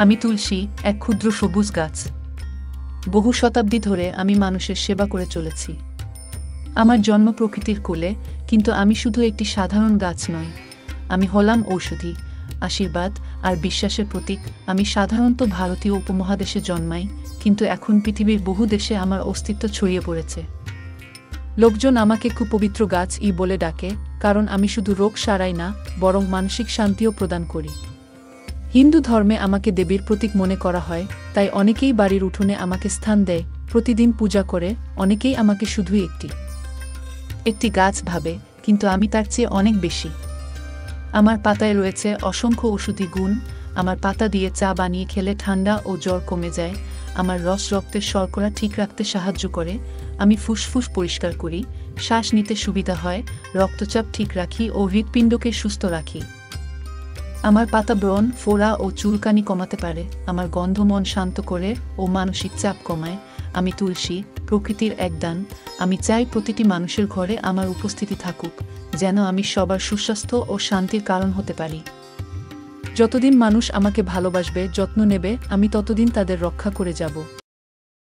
আমি তুলসী, এক ক্ষুদ্র সবুজ গাছ। বহু শতাব্দী ধরে আমি মানুষের সেবা করে চলেছি। আমার জন্ম প্রকৃতির কোলে, কিন্তু আমি শুধু একটি সাধারণ গাছ নই। আমি হলাম ঔষধি, আশীর্বাদ আর বিশ্বাসের প্রতীক। আমি সাধারণত ভারতীয় উপমহাদেশে জন্মাই, কিন্তু এখন পৃথিবীর বহু দেশে আমার অস্তিত্ব ছড়িয়ে পড়েছে। লোকজন আমাকে কুপবিত্র গাছ বলে ডাকে, কারণ আমি শুধু রোগ সারাই না, বরং মানসিক শান্তিও প্রদান করি। হিন্দু ধর্মে আমাকে দেবীর প্রতীক মনে করা হয়, তাই অনেকেই বাড়ির উঠোনে আমাকে স্থান দেয়, প্রতিদিন পূজা করে। অনেকেই আমাকে শুধুই একটি গাছ ভাবে, কিন্তু আমি তার চেয়ে অনেক বেশি। আমার পাতায় রয়েছে অসংখ্য ঔষধি গুণ। আমার পাতা দিয়ে চা বানিয়ে খেলে ঠান্ডা ও জ্বর কমে যায়। আমার রস রক্তের শর্করা ঠিক রাখতে সাহায্য করে। আমি ফুসফুস পরিষ্কার করি, শ্বাস নিতে সুবিধা হয়, রক্তচাপ ঠিক রাখি ও হৃৎপিণ্ডকে সুস্থ রাখি। আমার পাতা ব্রণ, ফোড়া ও চুলকানি কমাতে পারে। আমার গন্ধ মন শান্ত করে ও মানসিক চাপ কমায়। আমি তুলসী, প্রকৃতির এক দান। আমি চাই প্রতিটি মানুষের ঘরে আমার উপস্থিতি থাকুক, যেন আমি সবার সুস্বাস্থ্য ও শান্তির কারণ হতে পারি। যতদিন মানুষ আমাকে ভালোবাসবে, যত্ন নেবে, আমি ততদিন তাদের রক্ষা করে যাব।